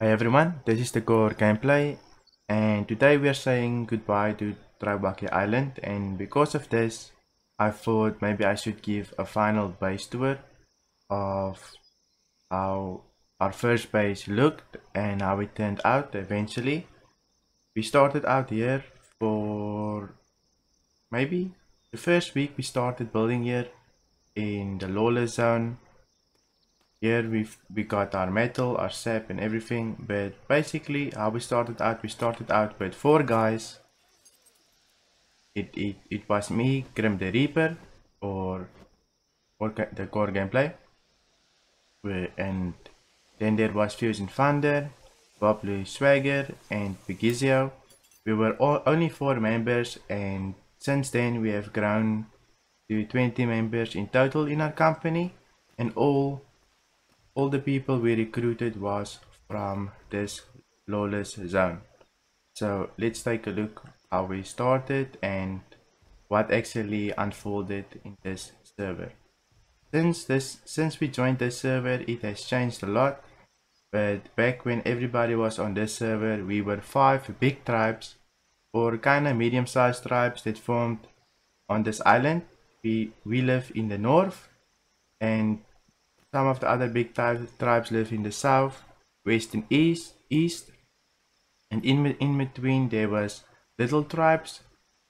Hi everyone, this is the core gameplay, and today we are saying goodbye to Traywaki Island, and because of this I thought maybe I should give a final base tour of how our first base looked and how it turned out eventually. We started out here for maybe the first week we started building here in the lawless zone. Here we got our metal, our sap and everything, but basically how we started out with 4 guys. It was me, Grim the Reaper, or the core gameplay, and then there was Fusion Thunder, Bob Blue Swagger and Bigizio. We were only 4 members, and since then we have grown to 20 members in total in our company, and all the people we recruited was from this lawless zone. So let's take a look how we started and what actually unfolded in this server. Since we joined this server, it has changed a lot. But back when everybody was on this server, we were 5 big tribes, or kinda medium-sized tribes that formed on this island. We live in the north, and some of the other big tribes live in the south, west and east, and in between there was little tribes,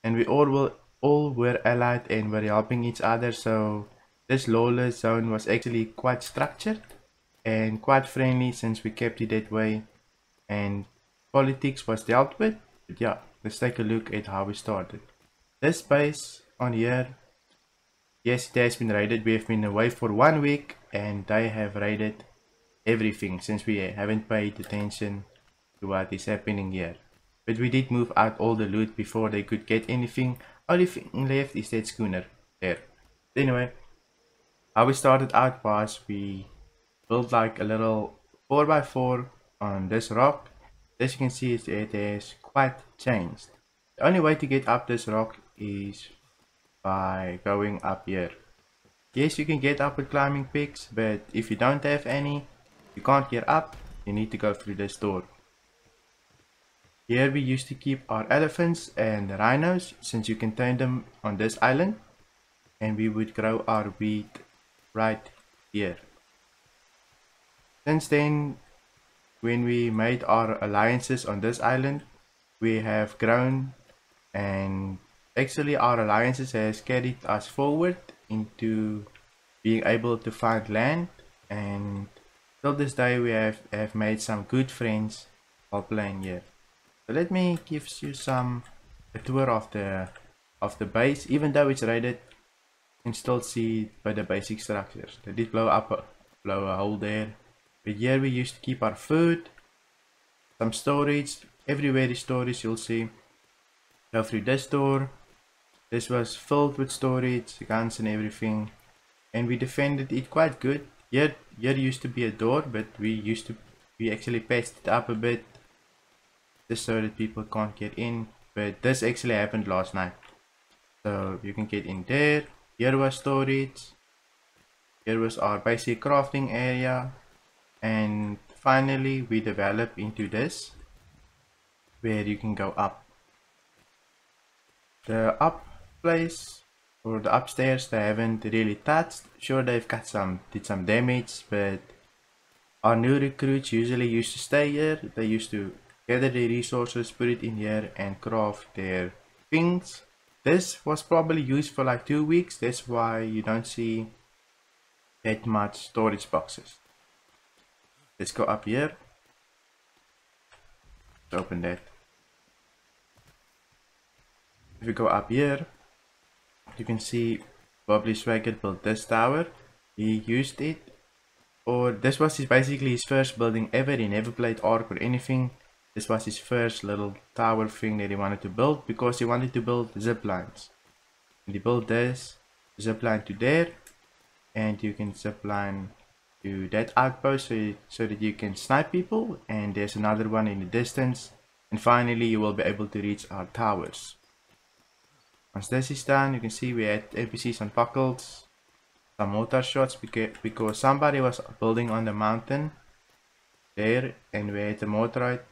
and we all were allied and were helping each other. So this lawless zone was actually quite structured and quite friendly since we kept it that way, and politics was dealt with. But yeah, let's take a look at how we started. This base on here, yes, it has been raided. We have been away for 1 week and they have raided everything since we haven't paid attention to what is happening here. But we did move out all the loot before they could get anything. Only thing left is that schooner there. Anyway, how we started out was we built like a little 4x4 on this rock. As you can see, it has quite changed. The only way to get up this rock is by going up here. Yes, you can get up with climbing picks, but if you don't have any, you can't get up. You need to go through this door. Here we used to keep our elephants and rhinos, since you can tame them on this island, and we would grow our wheat right here. Since then, when we made our alliances on this island, we have grown, and actually our alliances has carried us forward into being able to find land, and till this day we have made some good friends while playing here. So let me give you a tour of the base. Even though it's raided, you can still see by the basic structures. They did blow a hole there. But here we used to keep our food, some storage. Everywhere is storage, you'll see. Go through this door. This was filled with storage, guns and everything, and we defended it quite good. Here used to be a door, but we actually patched it up a bit just so that people can't get in. But this actually happened last night, so you can get in there. Here was storage. Here was our basic crafting area, and finally we developed into this where you can go up. The up place or the upstairs they haven't really touched. Sure, they've got did some damage, but our new recruits usually used to stay here. They used to gather their resources, put it in here and craft their things. This was probably used for like 2 weeks. That's why you don't see that much storage boxes. Let's go up here. Let's open that. If we go up here, you can see Bubbly Swagger built this tower. He used it, or this was basically his first building ever. He never played Ark or anything. This was his first little tower thing that he wanted to build, because he wanted to build zip lines. And he built this zip line to there, and you can zip line to that outpost so that you can snipe people, and there's another one in the distance, and finally you will be able to reach our towers. Once this is done, you can see we had NPCs on buckles, some mortar shots because somebody was building on the mountain, there, and we had the mortar.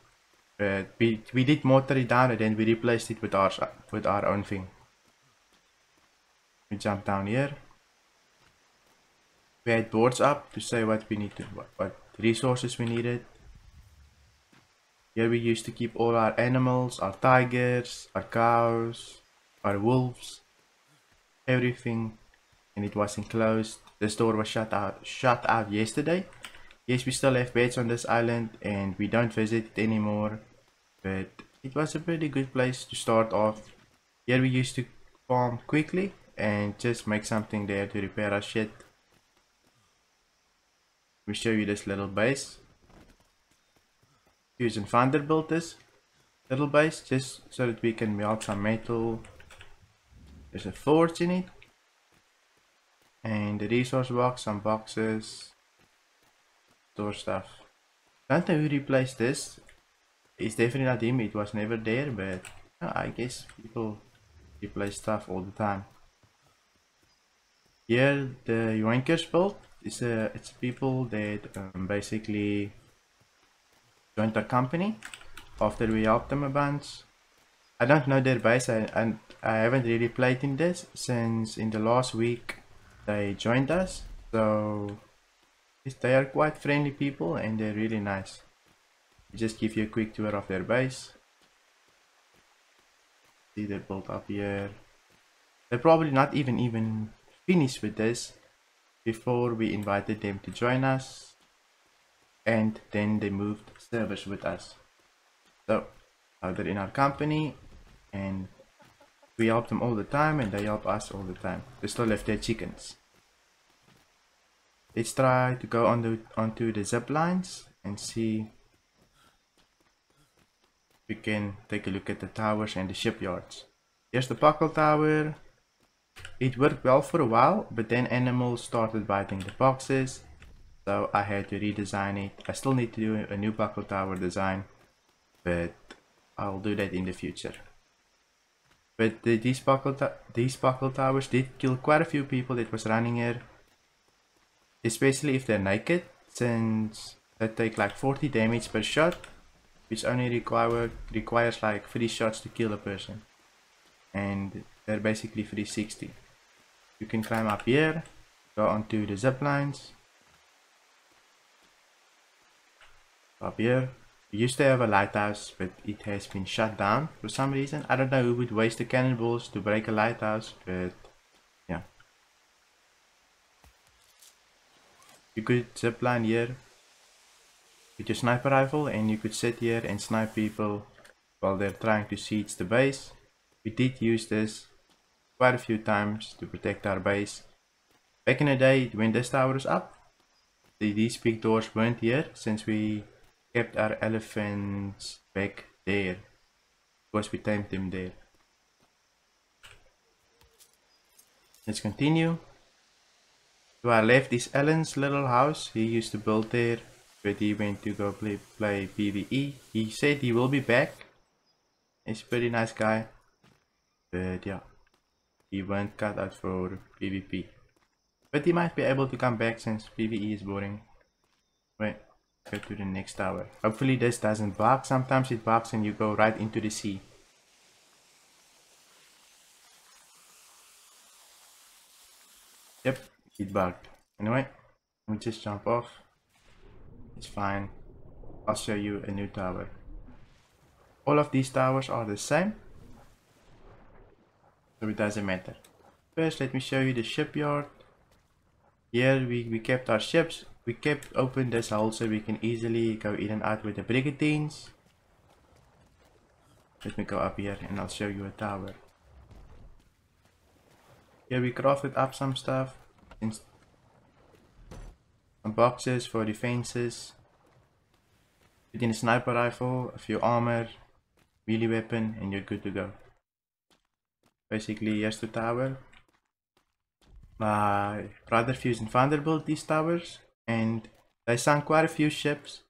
We did mortar it down and then we replaced it with our own thing. We jump down here. We had boards up to say what we need to, what resources we needed. Here we used to keep all our animals, our tigers, our cows, our wolves, everything, and it was enclosed. This door was shut out yesterday. Yes, we still have beds on this island and we don't visit it anymore, but it was a pretty good place to start off. Here we used to farm quickly and just make something there to repair our shit. We show you this little base. Using Thunder built this little base just so that we can melt some metal. There's a forge in it. And the resource box, some boxes, store stuff. Don't know who replaced this. It's definitely not him, it was never there, but I guess people replace stuff all the time. Here the Yoinkers build it's people that basically joined the company after we helped them a bunch. I don't know their base and I haven't really played in this since in the last week they joined us, so they are quite friendly people and they're really nice. Just give you a quick tour of their base. See, they built up here. They're probably not even finished with this before we invited them to join us, and then they moved servers with us. So now they're in our company and we help them all the time and they help us all the time. They still have their chickens. Let's try to go onto the zip lines and see if we can take a look at the towers and the shipyards. Here's the buckle tower. It worked well for a while, but then animals started biting the boxes, so I had to redesign it. I still need to do a new buckle tower design, but I'll do that in the future. But these buckle towers did kill quite a few people that was running here, especially if they're naked, since they take like 40 damage per shot, which only requires like 3 shots to kill a person, and they're basically 360. You can climb up here, go onto the zip lines. Up here, we used to have a lighthouse, but it has been shut down for some reason. I don't know who would waste the cannonballs to break a lighthouse, but yeah. You could zipline here with your sniper rifle and you could sit here and snipe people while they're trying to siege the base. We did use this quite a few times to protect our base. Back in the day when this tower was up, these big doors weren't here since we kept our elephants back there because we tamed them there. Let's continue. To our left is Alan's little house. He used to build there, but he went to go play PvE. He said he will be back. He's a pretty nice guy, but yeah, he won't cut out for PvP. But he might be able to come back since PvE is boring. Wait, go to the next tower. Hopefully this doesn't bug. Sometimes it bugs and you go right into the sea. Yep, it bugged. Anyway, let me just jump off. It's fine. I'll show you a new tower. All of these towers are the same, so it doesn't matter. First, let me show you the shipyard. Here we kept our ships. We kept open this hole so we can easily go in and out with the brigantines. Let me go up here and I'll show you a tower. Here we crafted up some stuff. Some boxes for defenses. Put in a sniper rifle, a few armor, melee weapon, and you're good to go. Basically, here's the tower. My brother Fuse and Thunder built these towers, and they sunk quite a few ships.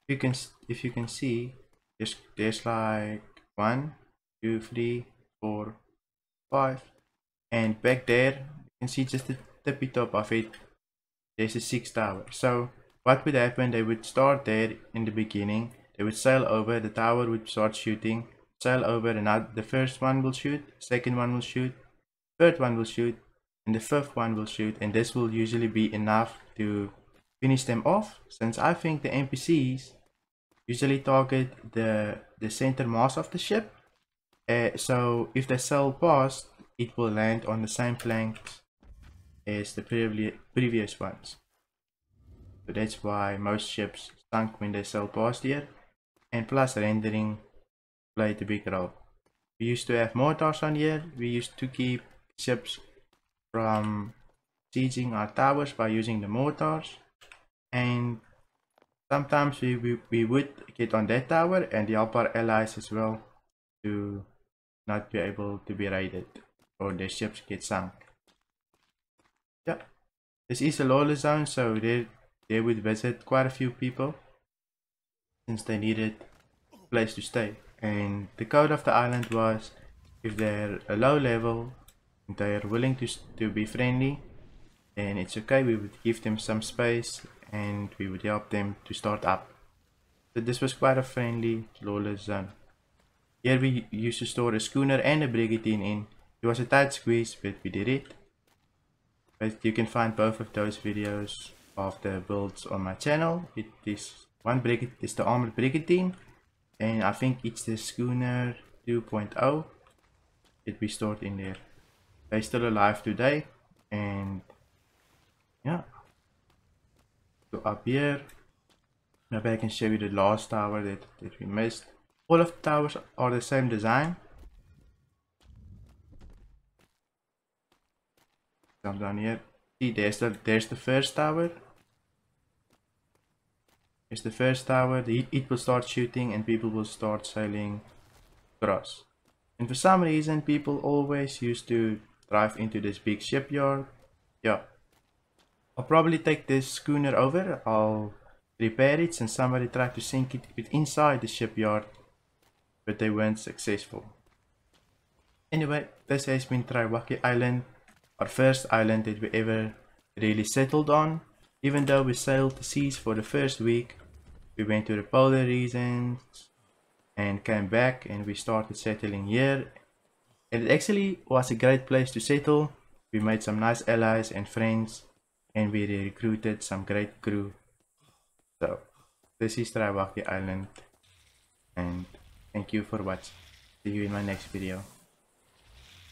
If you can see, there's like 1, 2, 3, 4, 5, and back there you can see just the tippy top of it. There's a 6th tower. So what would happen, they would start there in the beginning, they would sail over, the tower would start shooting, sail over, and the first one will shoot, second one will shoot, third one will shoot, and the fifth one will shoot, and this will usually be enough to finish them off, since I think the NPCs usually target the center mass of the ship. So if they sail past, it will land on the same planks as the previous ones. So that's why most ships sunk when they sail past here, and plus rendering played a big role. We used to have mortars on here. We used to keep ships from sieging our towers by using the mortars, and sometimes we would get on that tower and help our allies as well to not be able to be raided or their ships get sunk. Yeah, this is a lawless zone, so they would visit quite a few people since they needed a place to stay. And the code of the island was, if they're a low level and they are willing to be friendly, then it's okay, we would give them some space and we would help them to start up. So this was quite a friendly lawless zone. Here we used to store a schooner and a brigantine in. It was a tight squeeze, but we did it. But you can find both of those videos of the builds on my channel. It is one brigantine, is the armored brigantine, and I think it's the schooner 2.0 that we stored in there. They're still alive today, and yeah. So up here, maybe I can show you the last tower that we missed. All of the towers are the same design. Jump down here. See, there's the first tower. There's the first tower. It will start shooting and people will start sailing across. And for some reason, people always used to drive into this big shipyard. Yeah. I'll probably take this schooner over. I'll repair it since somebody tried to sink it inside the shipyard, but they weren't successful. Anyway, this has been Traywaki Island, our first island that we ever really settled on. Even though we sailed the seas for the first week, we went to the polar regions and came back and we started settling here. And it actually was a great place to settle. We made some nice allies and friends, and we recruited some great crew. So this is Traywaki Island, and thank you for watching. See you in my next video.